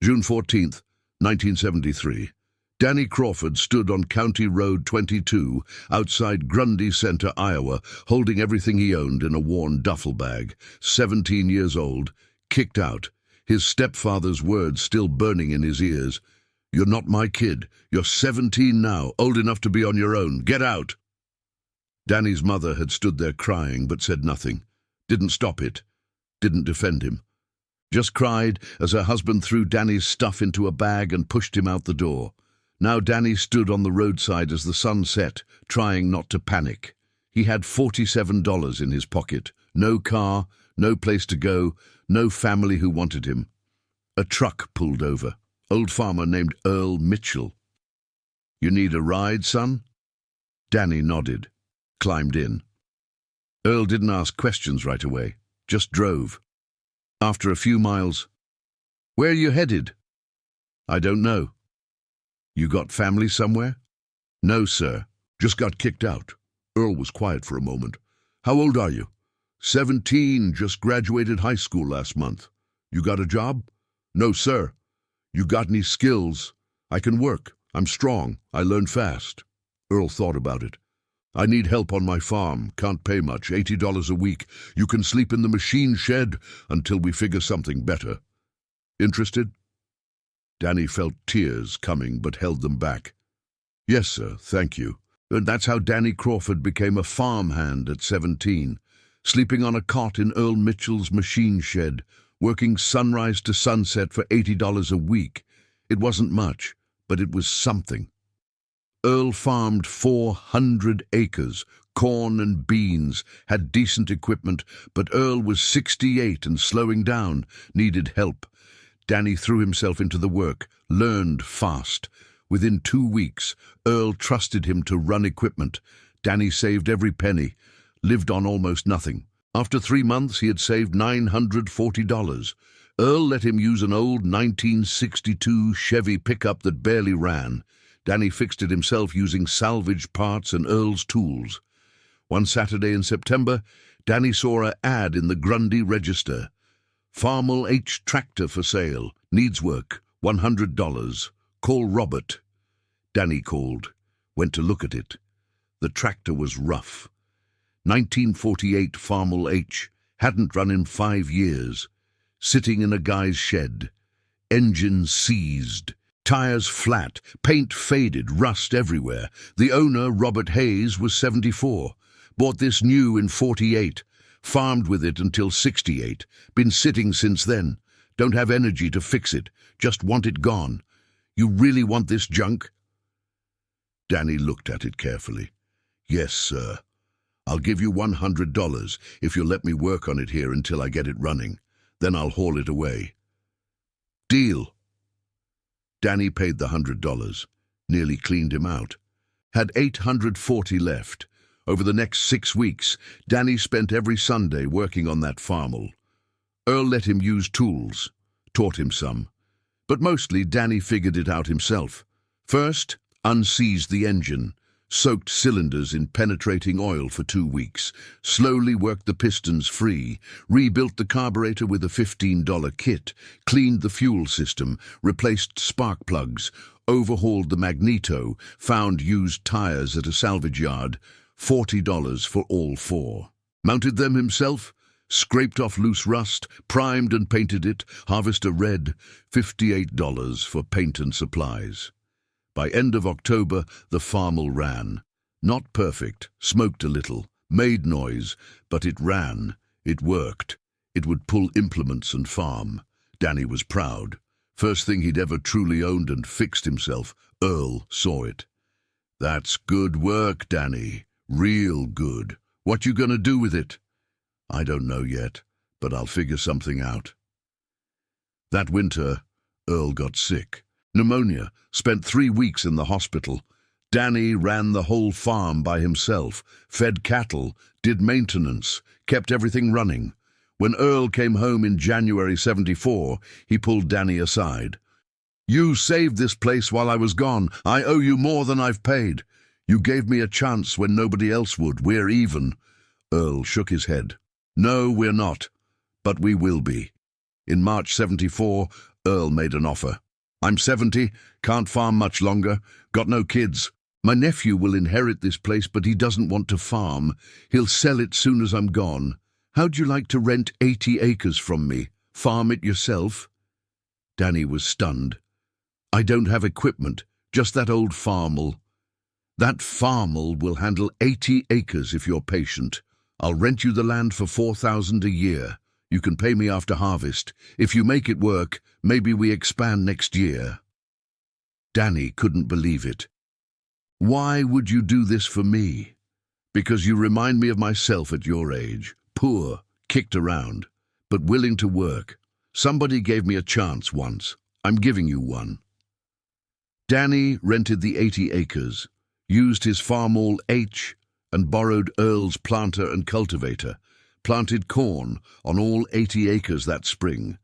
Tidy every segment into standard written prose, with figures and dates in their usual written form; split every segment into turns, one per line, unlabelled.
June 14th, 1973. Danny Crawford stood on County Road 22 outside Grundy Center, Iowa, holding everything he owned in a worn duffel bag. 17 years old, kicked out, his stepfather's words still burning in his ears. "You're not my kid. You're 17 now, old enough to be on your own. Get out!" Danny's mother had stood there crying but said nothing. Didn't stop it. Didn't defend him. Just cried as her husband threw Danny's stuff into a bag and pushed him out the door. Now Danny stood on the roadside as the sun set, trying not to panic. He had $47 in his pocket. No car, no place to go, no family who wanted him. A truck pulled over. Old farmer named Earl Mitchell. "You need a ride, son?" Danny nodded, climbed in. Earl didn't ask questions right away, just drove. After a few miles, "Where are you headed?" "I don't know." "You got family somewhere?" "No, sir. Just got kicked out." Earl was quiet for a moment. "How old are you?" 17, just graduated high school last month." "You got a job?" "No, sir." "You got any skills?" "I can work. I'm strong. I learn fast." Earl thought about it. "I need help on my farm. Can't pay much, $80 a week. You can sleep in the machine shed until we figure something better. Interested?" Danny felt tears coming but held them back. "Yes, sir, thank you." And that's how Danny Crawford became a farmhand at 17, sleeping on a cot in Earl Mitchell's machine shed, working sunrise to sunset for $80 a week. It wasn't much, but it was something. Earl farmed 400 acres, corn and beans, had decent equipment, but Earl was 68 and slowing down, needed help. Danny threw himself into the work, learned fast. Within 2 weeks, Earl trusted him to run equipment. Danny saved every penny, lived on almost nothing. After 3 months, he had saved $940. Earl let him use an old 1962 Chevy pickup that barely ran. Danny fixed it himself using salvaged parts and Earl's tools. One Saturday in September, Danny saw an ad in the Grundy Register. "Farmall H tractor for sale. Needs work. $100. Call Robert." Danny called. Went to look at it. The tractor was rough. 1948 Farmall H. Hadn't run in 5 years. Sitting in a guy's shed. Engine seized. Tires flat. Paint faded. Rust everywhere. The owner, Robert Hayes, was 74. Bought this new in 48. Farmed with it until 68. Been sitting since then. Don't have energy to fix it. Just want it gone. You really want this junk? Danny looked at it carefully. "Yes, sir. I'll give you $100 if you'll let me work on it here until I get it running. Then I'll haul it away." "Deal." Danny paid the $100. Nearly cleaned him out. Had $840 left. Over the next 6 weeks, Danny spent every Sunday working on that Farmall. Earl let him use tools, taught him some. But mostly Danny figured it out himself. First, unseized the engine, soaked cylinders in penetrating oil for 2 weeks, slowly worked the pistons free, rebuilt the carburetor with a $15 kit, cleaned the fuel system, replaced spark plugs, overhauled the magneto, found used tires at a salvage yard, $40 for all 4. Mounted them himself, scraped off loose rust, primed and painted it, harvester red, $58 for paint and supplies. By end of October, the Farmall ran. Not perfect, smoked a little, made noise, but it ran, it worked. It would pull implements and farm. Danny was proud. First thing he'd ever truly owned and fixed himself. Earl saw it. "That's good work, Danny. Real good. What you gonna do with it?" "I don't know yet, but I'll figure something out." That winter, Earl got sick. Pneumonia, spent 3 weeks in the hospital. Danny ran the whole farm by himself, fed cattle, did maintenance, kept everything running. When Earl came home in January 74, he pulled Danny aside. "You saved this place while I was gone. I owe you more than I've paid. You gave me a chance when nobody else would. We're even." Earl shook his head. "No, we're not, but we will be." In March 74, Earl made an offer. I'm 70, can't farm much longer, got no kids. My nephew will inherit this place, but he doesn't want to farm. He'll sell it soon as I'm gone. How'd you like to rent 80 acres from me? Farm it yourself? Danny was stunned. I don't have equipment, just that old Farmall. That Farmall will handle 80 acres if you're patient. I'll rent you the land for $4,000 a year. You can pay me after harvest. If you make it work, maybe we expand next year. Danny couldn't believe it. Why would you do this for me? Because you remind me of myself at your age. Poor, kicked around, but willing to work. Somebody gave me a chance once. I'm giving you one. Danny rented the 80 acres, used his Farmall H, and borrowed Earl's planter and cultivator, planted corn on all 80 acres that spring.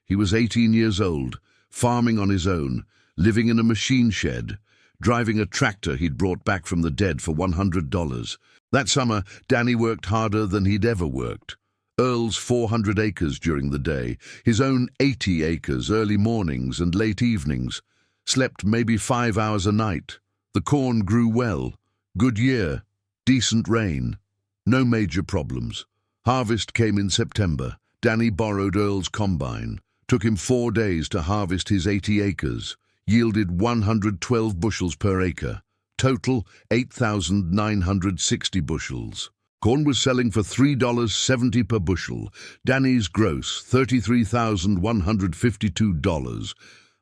He was 18 years old, farming on his own, living in a machine shed, driving a tractor he'd brought back from the dead for $100. That summer, Danny worked harder than he'd ever worked. Earl's 400 acres during the day, his own 80 acres early mornings and late evenings. Slept maybe 5 hours a night. The corn grew well. Good year. Decent rain. No major problems. Harvest came in September. Danny borrowed Earl's combine. Took him 4 days to harvest his 80 acres. Yielded 112 bushels per acre. Total 8,960 bushels. Corn was selling for $3.70 per bushel. Danny's gross, $33,152.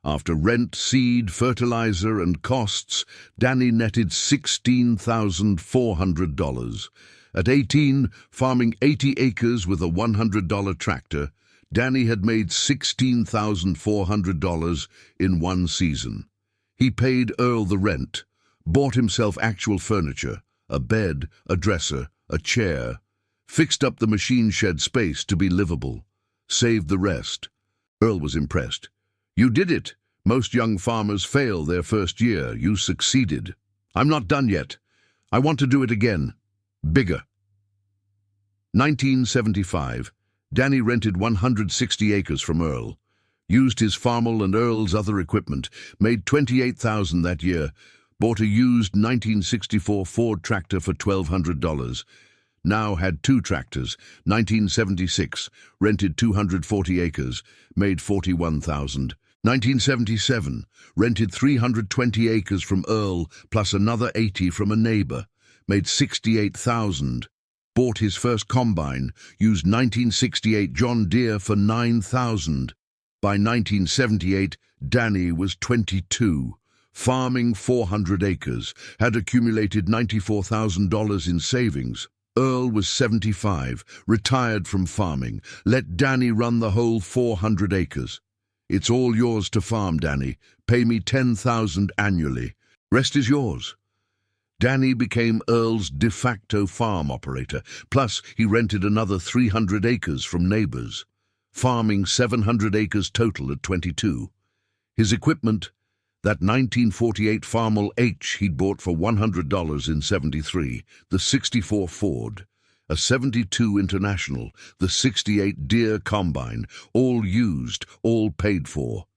After rent, seed, fertilizer, and costs, Danny netted $16,400. At 18, farming 80 acres with a $100 tractor, Danny had made $16,400 in one season. He paid Earl the rent, bought himself actual furniture, a bed, a dresser, a chair, fixed up the machine shed space to be livable, saved the rest. Earl was impressed. You did it. Most young farmers fail their first year. You succeeded. I'm not done yet. I want to do it again. Bigger. 1975. Danny rented 160 acres from Earl, used his Farmall and Earl's other equipment, made $28,000 that year, bought a used 1964 Ford tractor for $1,200, now had 2 tractors, 1976, rented 240 acres, made $41,000. 1977, rented 320 acres from Earl plus another 80 from a neighbor, made $68,000. Bought his first combine, used 1968 John Deere for $9,000. By 1978, Danny was 22, farming 400 acres, had accumulated $94,000 in savings. Earl was 75, retired from farming, let Danny run the whole 400 acres. It's all yours to farm, Danny. Pay me $10,000 annually. Rest is yours. Danny became Earl's de facto farm operator, plus he rented another 300 acres from neighbors, farming 700 acres total at 22. His equipment, that 1948 Farmall H he'd bought for $100 in '73, the '64 Ford, a '72 International, the '68 Deere Combine, all used, all paid for.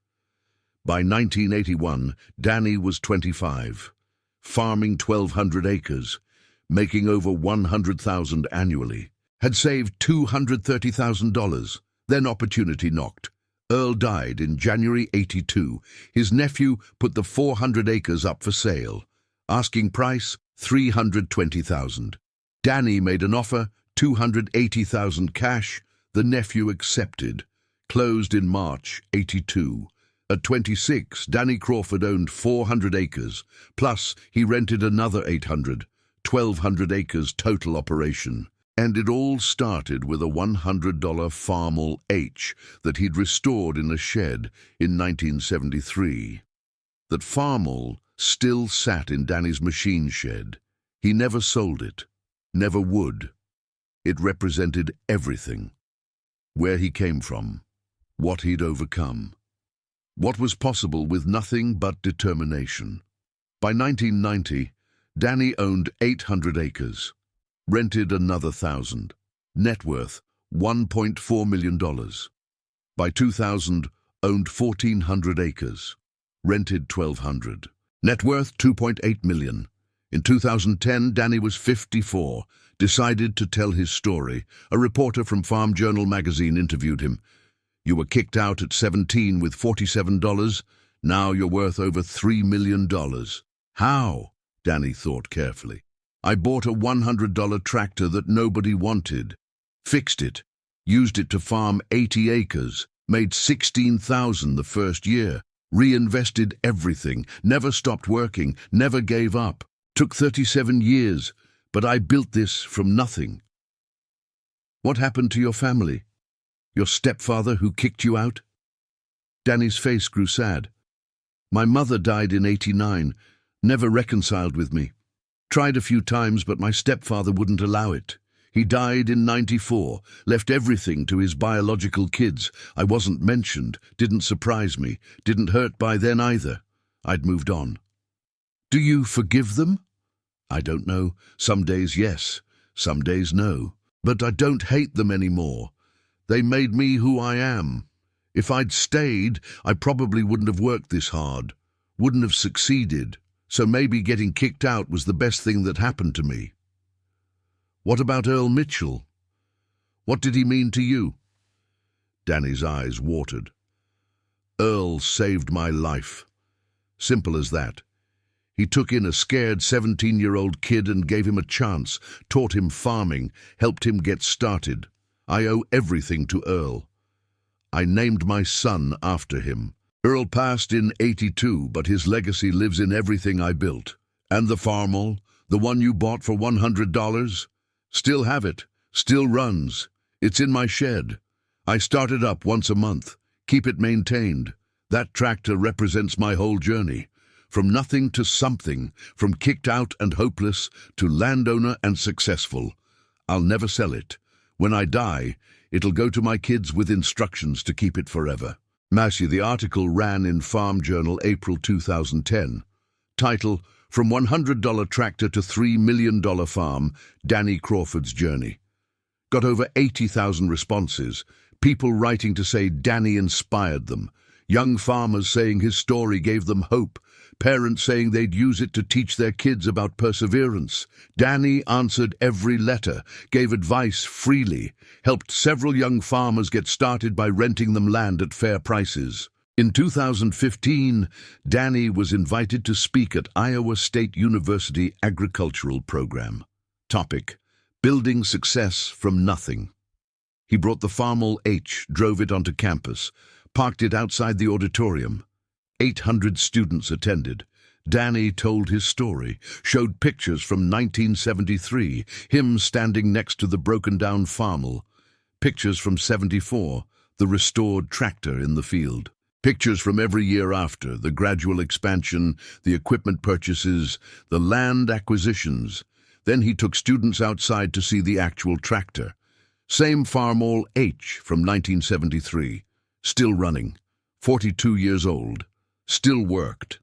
By 1981, Danny was 25. Farming 1,200 acres, making over $100,000 annually, had saved $230,000. Then opportunity knocked. Earl died in January '82. His nephew put the 400 acres up for sale. Asking price, $320,000. Danny made an offer, $280,000 cash. The nephew accepted. Closed in March '82. At 26, Danny Crawford owned 400 acres, plus he rented another 800, 1,200 acres total operation. And it all started with a $100 Farmall H that he'd restored in a shed in 1973. That Farmall still sat in Danny's machine shed. He never sold it, never would. It represented everything. Where he came from, what he'd overcome. What was possible with nothing but determination. By 1990, Danny owned 800 acres, rented another 1,000, net worth $1.4 million. By 2000, Owned 1,400 acres. Rented 1,200. Net worth $2.8 million. In 2010, Danny was 54. Decided to tell his story. A reporter from Farm Journal magazine interviewed him. You were kicked out at 17 with $47. Now you're worth over $3 million. How? Danny thought carefully. I bought a $100 tractor that nobody wanted. Fixed it. Used it to farm 80 acres. Made $16,000 the first year. Reinvested everything. Never stopped working. Never gave up. Took 37 years. But I built this from nothing. What happened to your family? Your stepfather who kicked you out? Danny's face grew sad. My mother died in '89, never reconciled with me. Tried a few times, but my stepfather wouldn't allow it. He died in '94, left everything to his biological kids. I wasn't mentioned, didn't surprise me, didn't hurt by then either. I'd moved on. Do you forgive them? I don't know. Some days yes, some days no. But I don't hate them anymore. They made me who I am. If I'd stayed, I probably wouldn't have worked this hard, wouldn't have succeeded. So maybe getting kicked out was the best thing that happened to me. What about Earl Mitchell? What did he mean to you? Danny's eyes watered. Earl saved my life. Simple as that. He took in a scared 17-year-old kid and gave him a chance, taught him farming, helped him get started. I owe everything to Earl. I named my son after him. Earl passed in '82, but his legacy lives in everything I built. And the Farmall, the one you bought for $100? Still have it, still runs. It's in my shed. I start it up once a month, keep it maintained. That tractor represents my whole journey. From nothing to something, from kicked out and hopeless to landowner and successful. I'll never sell it. When I die, it'll go to my kids with instructions to keep it forever. Massey, the article ran in Farm Journal April 2010. Title, From $100 Tractor to $3 Million Farm, Danny Crawford's Journey. Got over 80,000 responses. People writing to say Danny inspired them. Young farmers saying his story gave them hope. Parents saying they'd use it to teach their kids about perseverance. Danny answered every letter, gave advice freely, helped several young farmers get started by renting them land at fair prices. In 2015, Danny was invited to speak at Iowa State University Agricultural Program. Topic: Building Success from Nothing. He brought the Farmall H, drove it onto campus, parked it outside the auditorium. 800 students attended. Danny told his story, showed pictures from 1973, him standing next to the broken-down Farmall. Pictures from '74, the restored tractor in the field. Pictures from every year after, the gradual expansion, the equipment purchases, the land acquisitions. Then he took students outside to see the actual tractor. Same Farmall H from 1973, still running, 42 years old. Still worked.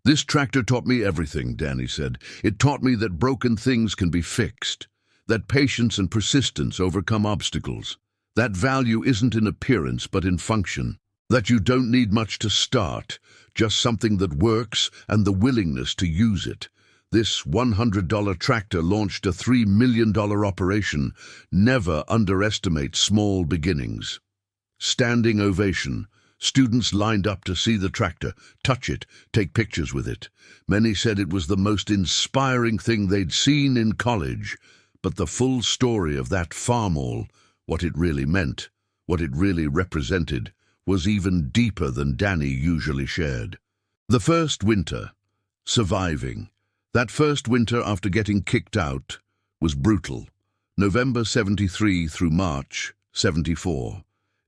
This tractor taught me everything, Danny said. It taught me that broken things can be fixed, that patience and persistence overcome obstacles, that value isn't in appearance but in function, that you don't need much to start, just something that works and the willingness to use it. This $100 tractor launched a $3 million operation. Never underestimate small beginnings. Standing ovation. Students lined up to see the tractor, touch it, take pictures with it. Many said it was the most inspiring thing they'd seen in college. But the full story of that Farmall, what it really meant, what it really represented, was even deeper than Danny usually shared. The first winter, surviving. That first winter after getting kicked out was brutal. November '73 through March '74.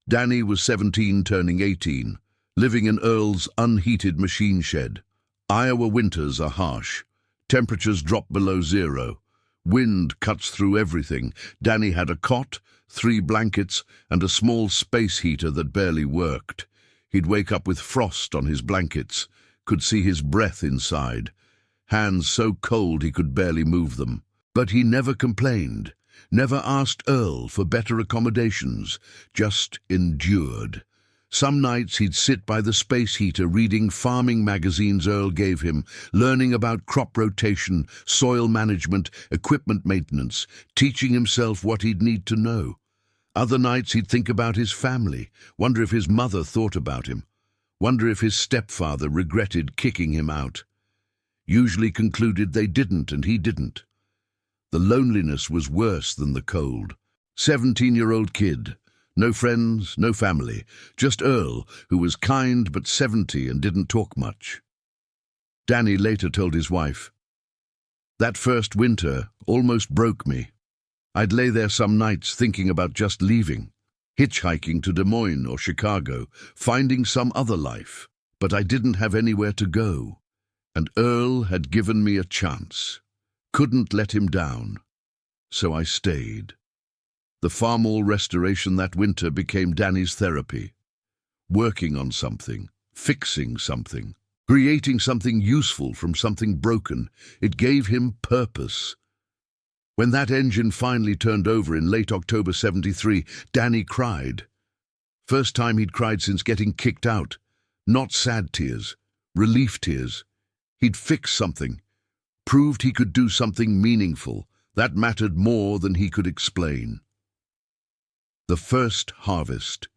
Danny was 17 turning 18, living in Earl's unheated machine shed. Iowa winters are harsh. Temperatures drop below zero. Wind cuts through everything. Danny had a cot, 3 blankets, and a small space heater that barely worked. He'd wake up with frost on his blankets, could see his breath inside. Hands so cold he could barely move them. But he never complained. Never asked Earl for better accommodations, just endured. Some nights he'd sit by the space heater reading farming magazines Earl gave him, learning about crop rotation, soil management, equipment maintenance, teaching himself what he'd need to know. Other nights he'd think about his family, wonder if his mother thought about him, wonder if his stepfather regretted kicking him out. Usually concluded they didn't and he didn't. The loneliness was worse than the cold. 17-year-old kid. No friends, no family, just Earl, who was kind but 70 and didn't talk much. Danny later told his wife, "That first winter almost broke me. I'd lay there some nights thinking about just leaving, hitchhiking to Des Moines or Chicago, finding some other life, but I didn't have anywhere to go. And Earl had given me a chance. Couldn't let him down. So I stayed." The Farmall restoration that winter became Danny's therapy. Working on something, fixing something, creating something useful from something broken, it gave him purpose. When that engine finally turned over in late October '73, Danny cried. First time he'd cried since getting kicked out. Not sad tears, relief tears. He'd fixed something, proved he could do something meaningful. That mattered more than he could explain. The first harvest,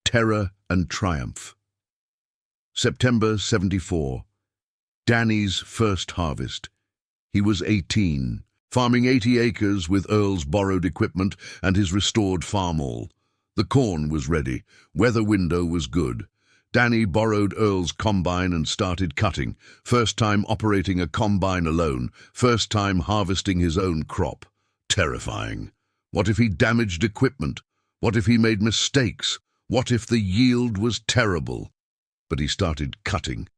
terror and triumph. September '74. Danny's first harvest. He was 18, farming 80 acres with Earl's borrowed equipment and his restored Farmall. The corn was ready, weather window was good. Danny borrowed Earl's combine and started cutting, first time operating a combine alone, first time harvesting his own crop. Terrifying. What if he damaged equipment? What if he made mistakes? What if the yield was terrible? But he started cutting,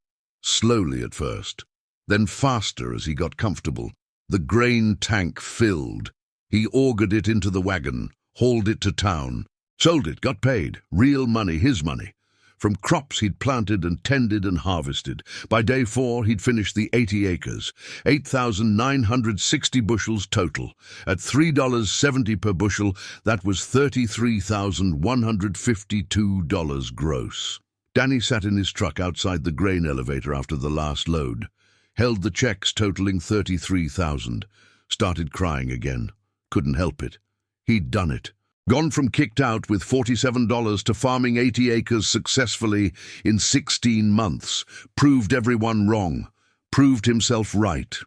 slowly at first, then faster as he got comfortable. The grain tank filled. He augured it into the wagon, hauled it to town, sold it, got paid, real money, his money. From crops he'd planted and tended and harvested. By day 4, he'd finished the 80 acres, 8,960 bushels total. At $3.70 per bushel, that was $33,152 gross. Danny sat in his truck outside the grain elevator after the last load, held the checks totaling $33,000, started crying again. Couldn't help it. He'd done it. Gone from kicked out with $47 to farming 80 acres successfully in 16 months. Proved everyone wrong. Proved himself right.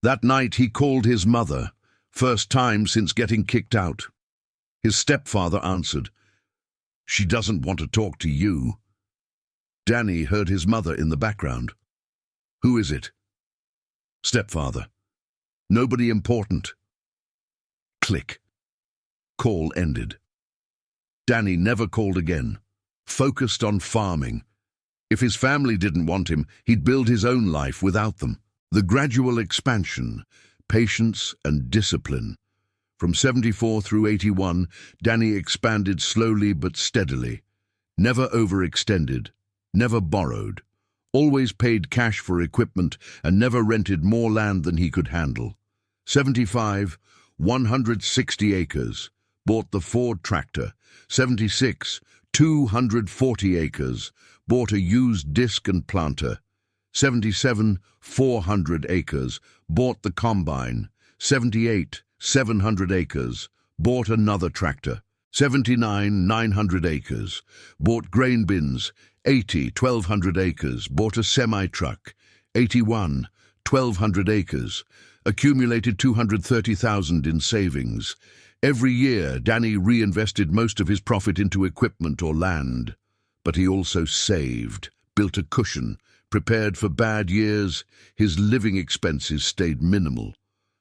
That night he called his mother, first time since getting kicked out. His stepfather answered. "She doesn't want to talk to you." Danny heard his mother in the background. "Who is it?" "Stepfather." "Nobody important." Click. Call ended. Danny never called again. Focused on farming. If his family didn't want him, he'd build his own life without them. The gradual expansion, patience and discipline. From 74 through 81, Danny expanded slowly but steadily. Never overextended, never borrowed. Always paid cash for equipment and never rented more land than he could handle. 75, 160 acres. Bought the Ford tractor. 76, 240 acres. Bought a used disc and planter. 77, 400 acres. Bought the combine. 78, 700 acres. Bought another tractor. 79, 900 acres. Bought grain bins. 80, 1,200 acres. Bought a semi-truck. 81, 1,200 acres. Accumulated $230,000 in savings. Every year, Danny reinvested most of his profit into equipment or land. But he also saved, built a cushion, prepared for bad years. His living expenses stayed minimal.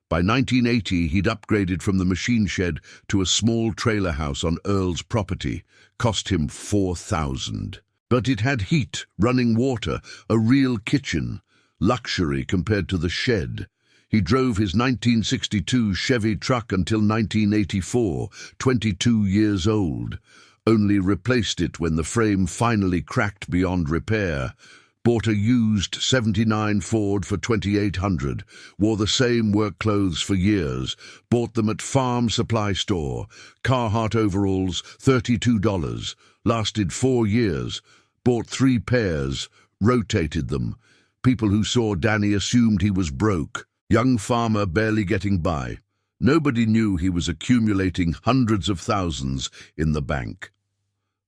By 1980, he'd upgraded from the machine shed to a small trailer house on Earl's property. Cost him $4,000. But it had heat, running water, a real kitchen. Luxury compared to the shed. He drove his 1962 Chevy truck until 1984, 22 years old. Only replaced it when the frame finally cracked beyond repair. Bought a used '79 Ford for $2,800. Wore the same work clothes for years. Bought them at farm supply store. Carhartt overalls, $32. Lasted 4 years. Bought 3 pairs. Rotated them. People who saw Danny assumed he was broke. Young farmer barely getting by. Nobody knew he was accumulating hundreds of thousands in the bank.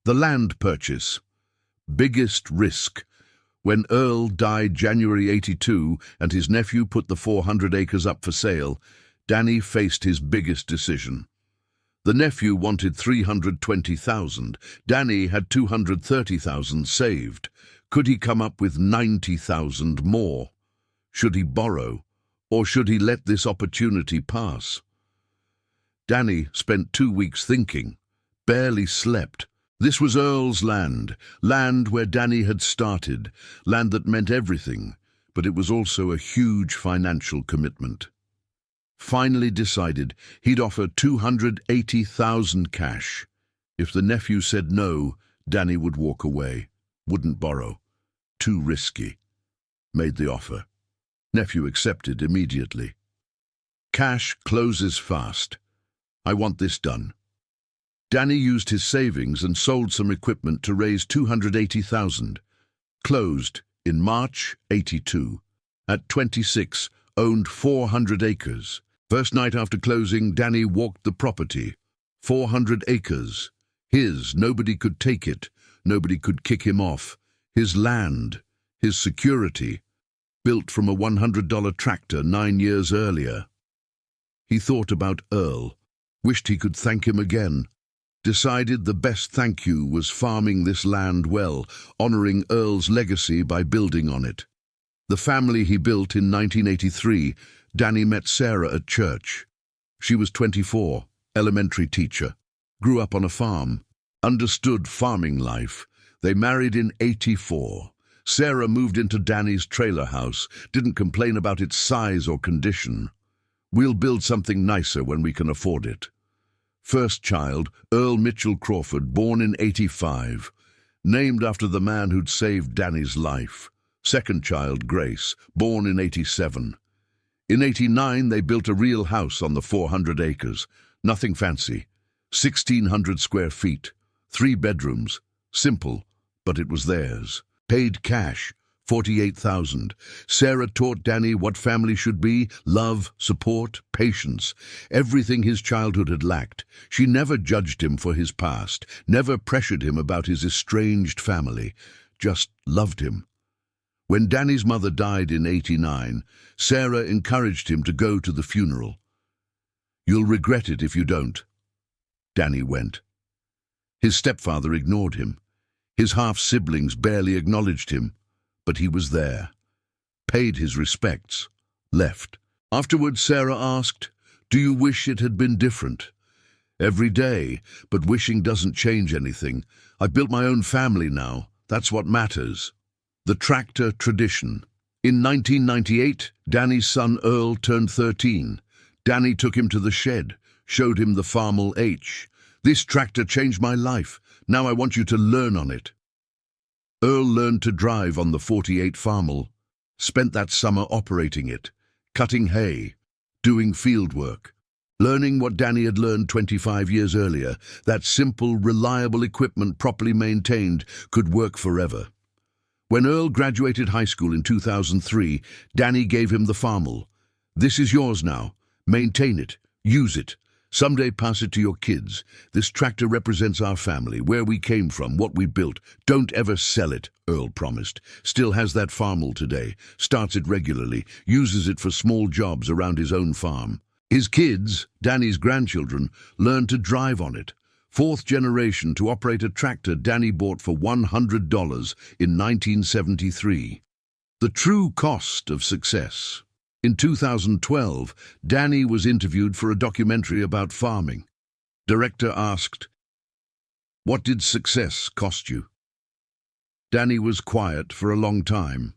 The land purchase. Biggest risk. When Earl died January 82 and his nephew put the 400 acres up for sale, Danny faced his biggest decision. The nephew wanted 320,000. Danny had 230,000 saved. Could he come up with 90,000 more? Should he borrow, or should he let this opportunity pass? Danny spent 2 weeks thinking, barely slept. This was Earl's land, land where Danny had started, land that meant everything, but it was also a huge financial commitment. Finally decided he'd offer 280,000 cash. If the nephew said no, Danny would walk away, wouldn't borrow. Too risky. Made the offer. Nephew accepted immediately. Cash closes fast. I want this done. Danny used his savings and sold some equipment to raise 280,000. Closed in March 82. At 26, owned 400 acres. First night after closing, Danny walked the property. 400 acres. His, nobody could take it. Nobody could kick him off. His land, his security. Built from a $100 tractor 9 years earlier. He thought about Earl. Wished he could thank him again. Decided the best thank you was farming this land well, honoring Earl's legacy by building on it. The family he built in 1983, Danny met Sarah at church. She was 24, elementary teacher. Grew up on a farm. Understood farming life. They married in 84. Sarah moved into Danny's trailer house, didn't complain about its size or condition. We'll build something nicer when we can afford it. First child, Earl Mitchell Crawford, born in 85. Named after the man who'd saved Danny's life. Second child, Grace, born in 87. In 89, they built a real house on the 400 acres. Nothing fancy. 1,600 square feet. 3 bedrooms. Simple, but it was theirs. Paid cash, 48,000. Sarah taught Danny what family should be: love, support, patience. Everything his childhood had lacked. She never judged him for his past, never pressured him about his estranged family, just loved him. When Danny's mother died in 89, Sarah encouraged him to go to the funeral. You'll regret it if you don't. Danny went. His stepfather ignored him. His half-siblings barely acknowledged him. But he was there. Paid his respects. Left. Afterwards, Sarah asked, "Do you wish it had been different?" "Every day, but wishing doesn't change anything. I've built my own family now. That's what matters." The tractor tradition. In 1998, Danny's son Earl turned 13. Danny took him to the shed, showed him the Farmall H. "This tractor changed my life. Now I want you to learn on it." Earl learned to drive on the 48 Farmall, spent that summer operating it, cutting hay, doing field work, learning what Danny had learned 25 years earlier, that simple, reliable equipment properly maintained could work forever. When Earl graduated high school in 2003, Danny gave him the Farmall. "This is yours now. Maintain it. Use it. Someday pass it to your kids. This tractor represents our family, where we came from, what we built. Don't ever sell it," Earl promised. Still has that Farmall today. Starts it regularly. Uses it for small jobs around his own farm. His kids, Danny's grandchildren, learned to drive on it. 4th generation to operate a tractor Danny bought for $100 in 1973. The true cost of success. In 2012, Danny was interviewed for a documentary about farming. Director asked, "What did success cost you?" Danny was quiet for a long time.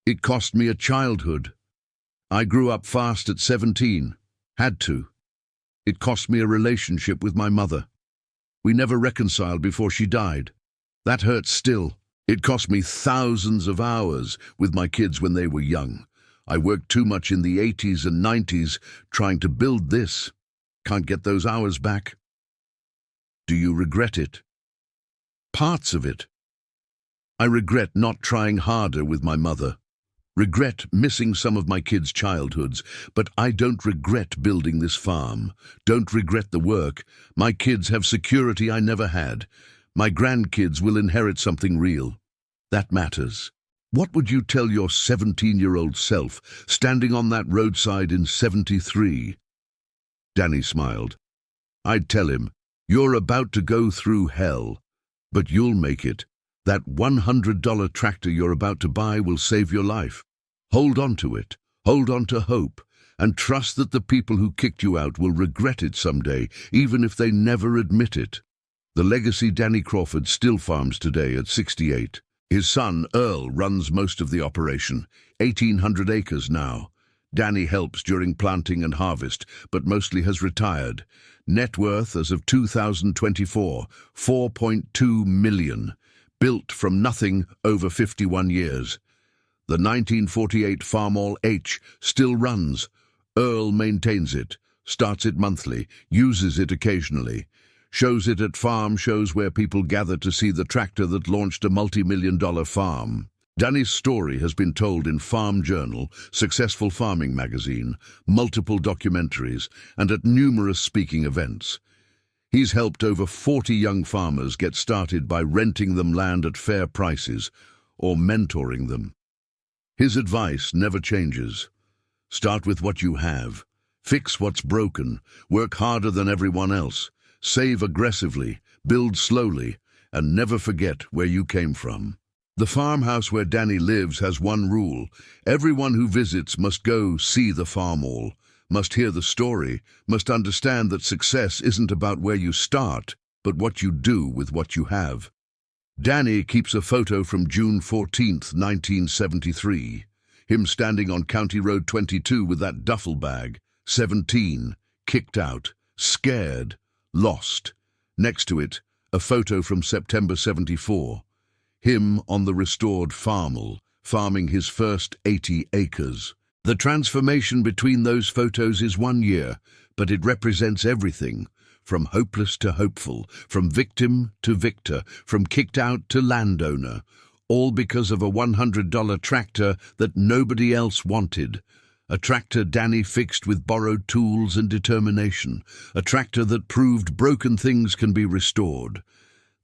"It cost me a childhood. I grew up fast at 17. Had to. It cost me a relationship with my mother. We never reconciled before she died. That hurts still. It cost me thousands of hours with my kids when they were young. I worked too much in the 80s and 90s trying to build this. Can't get those hours back." "Do you regret it?" parts of it. I regret not trying harder with my mother. Regret missing some of my kids' childhoods, but I don't regret building this farm. Don't regret the work. My kids have security I never had. My grandkids will inherit something real. That matters. What would you tell your 17-year-old self standing on that roadside in '73? Danny smiled. I'd tell him, you're about to go through hell, but you'll make it. That $100 tractor you're about to buy will save your life. Hold on to it, hold on to hope, and trust that the people who kicked you out will regret it someday, even if they never admit it. The legacy Danny Crawford still farms today at 68. His son, Earl, runs most of the operation, 1,800 acres now. Danny helps during planting and harvest, but mostly has retired. Net worth as of 2024, $4.2 million. Built from nothing over 51 years. The 1948 Farmall H still runs. Earl maintains it, starts it monthly, uses it occasionally. Shows it at farm shows where people gather to see the tractor that launched a multi-million-dollar farm. Danny's story has been told in Farm Journal, Successful Farming magazine, multiple documentaries, and at numerous speaking events. He's helped over 40 young farmers get started by renting them land at fair prices or mentoring them. His advice never changes. Start with what you have. Fix what's broken. Work harder than everyone else. Save aggressively. Build slowly. And never forget where you came from. The farmhouse where Danny lives has one rule. Everyone who visits must go see the Farmall. Must hear the story, must understand that success isn't about where you start, but what you do with what you have. Danny keeps a photo from June 14, 1973. Him standing on County Road 22 with that duffel bag, 17, kicked out, scared, lost. Next to it, a photo from September 74. Him on the restored Farmall, farming his first 80 acres. The transformation between those photos is 1 year, but it represents everything, from hopeless to hopeful, from victim to victor, from kicked out to landowner, all because of a $100 tractor that nobody else wanted. A tractor Danny fixed with borrowed tools and determination, a tractor that proved broken things can be restored.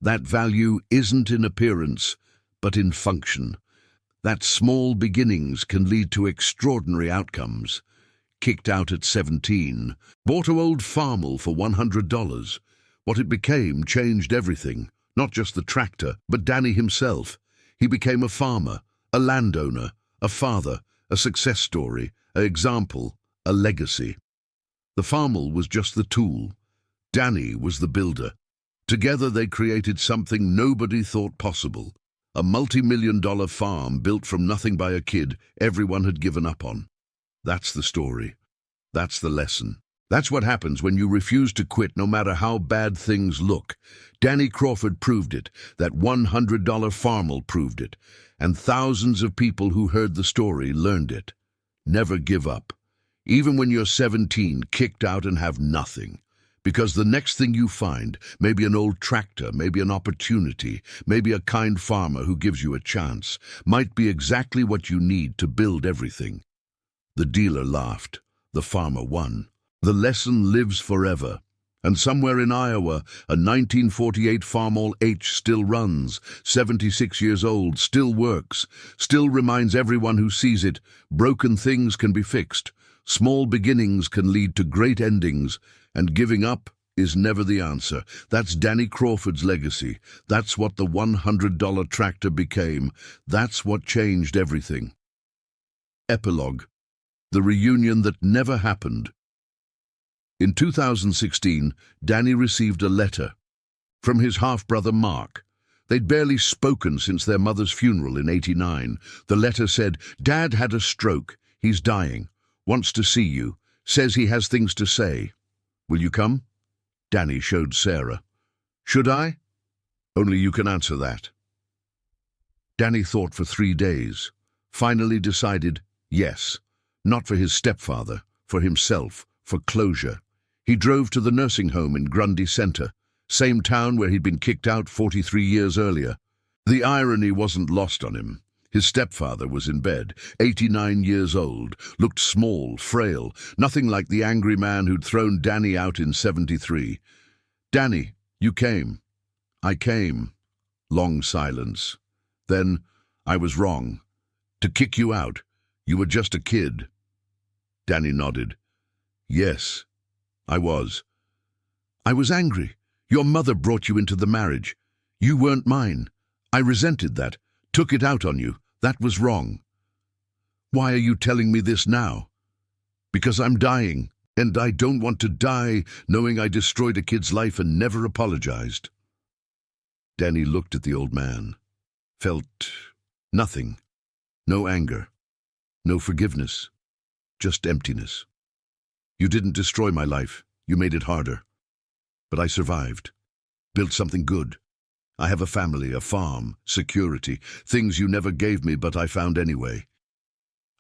That value isn't in appearance, but in function. That small beginnings can lead to extraordinary outcomes. Kicked out at 17, bought an old Farmall for $100. What it became changed everything, not just the tractor, but Danny himself. He became a farmer, a landowner, a father, a success story, an example, a legacy. The Farmall was just the tool. Danny was the builder. Together they created something nobody thought possible. A multi-million-dollar farm built from nothing by a kid everyone had given up on. That's the story. That's the lesson. That's what happens when you refuse to quit no matter how bad things look. Danny Crawford proved it. That $100 Farmall proved it. And thousands of people who heard the story learned it. Never give up. Even when you're 17, kicked out and have nothing. Because the next thing you find, maybe an old tractor, maybe an opportunity, maybe a kind farmer who gives you a chance, might be exactly what you need to build everything. The dealer laughed. The farmer won. The lesson lives forever. And somewhere in Iowa, a 1948 Farmall H still runs, 76 years old, still works, still reminds everyone who sees it, broken things can be fixed, small beginnings can lead to great endings, and giving up is never the answer. That's Danny Crawford's legacy. That's what the $100 tractor became. That's what changed everything. Epilogue. The reunion that never happened. In 2016, Danny received a letter from his half-brother Mark. They'd barely spoken since their mother's funeral in '89. The letter said, "Dad had a stroke. He's dying. Wants to see you. Says he has things to say. Will you come?" Danny showed Sarah. "Should I?" "Only you can answer that." Danny thought for 3 days. Finally decided, yes. Not for his stepfather, for himself, for closure. He drove to the nursing home in Grundy Center. Same town where he'd been kicked out 43 years earlier. The irony wasn't lost on him. His stepfather was in bed, 89 years old, looked small, frail, nothing like the angry man who'd thrown Danny out in 73. "Danny, you came." "I came." Long silence. Then, "I was wrong. To kick you out. You were just a kid." Danny nodded. "Yes, I was. I was angry. Your mother brought you into the marriage. You weren't mine. I resented that. Took it out on you. That was wrong. Why are you telling me this now?" "Because I'm dying, and I don't want to die knowing I destroyed a kid's life and never apologized." Danny looked at the old man. Felt nothing. No anger. No forgiveness. Just emptiness. "You didn't destroy my life. You made it harder. But I survived. Built something good. I have a family, a farm, security, things you never gave me but I found anyway.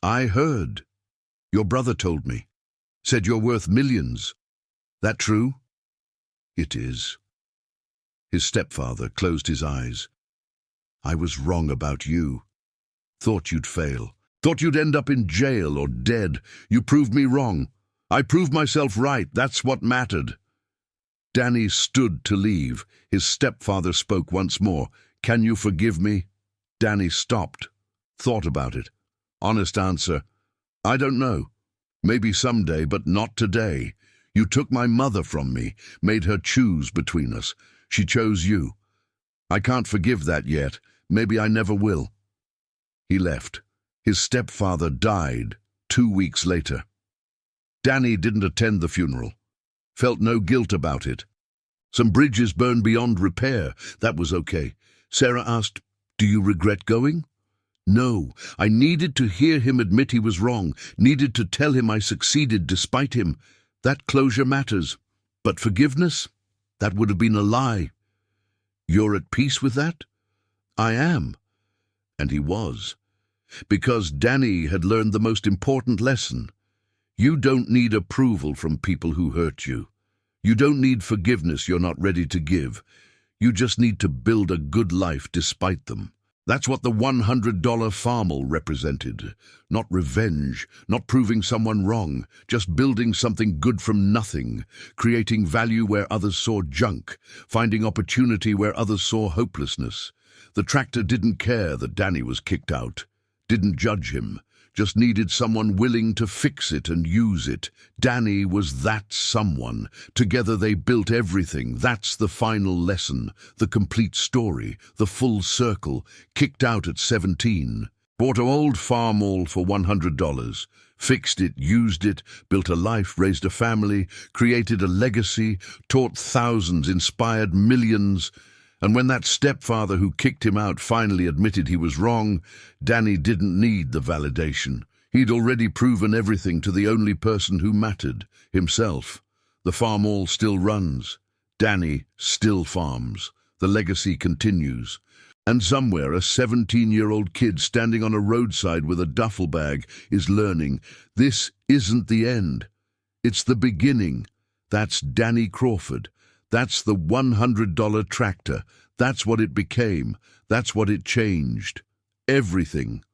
I heard. Your brother told me. Said you're worth millions. That true?" "It is." His stepfather closed his eyes. "I was wrong about you. Thought you'd fail. Thought you'd end up in jail or dead. You proved me wrong. I proved myself right. That's what mattered." Danny stood to leave. His stepfather spoke once more. "Can you forgive me?" Danny stopped. Thought about it. Honest answer. "I don't know. Maybe someday, but not today. You took my mother from me, made her choose between us. She chose you. I can't forgive that yet. Maybe I never will." He left. His stepfather died 2 weeks later. Danny didn't attend the funeral. Felt no guilt about it. Some bridges burned beyond repair. That was okay. Sarah asked, "Do you regret going?" No. I needed to hear him admit he was wrong. Needed to tell him I succeeded despite him. That closure matters. But forgiveness? That would have been a lie. "You're at peace with that?" "I am." And he was. Because Danny had learned the most important lesson. You don't need approval from people who hurt you. You don't need forgiveness you're not ready to give. You just need to build a good life despite them. That's what the $100 Farmall represented. Not revenge, not proving someone wrong, just building something good from nothing, creating value where others saw junk, finding opportunity where others saw hopelessness. The tractor didn't care that Danny was kicked out, didn't judge him. Just needed someone willing to fix it and use it. Danny was that someone. Together they built everything. That's the final lesson, the complete story, the full circle. Kicked out at 17. Bought an old Farmall for $100. Fixed it, used it, built a life, raised a family, created a legacy, taught thousands, inspired millions. And when that stepfather who kicked him out finally admitted he was wrong, Danny didn't need the validation. He'd already proven everything to the only person who mattered, himself. The Farmall still runs. Danny still farms. The legacy continues. And somewhere a 17-year-old kid standing on a roadside with a duffel bag is learning, this isn't the end. It's the beginning. That's Danny Crawford. That's the $100 tractor. That's what it became. That's what it changed. Everything.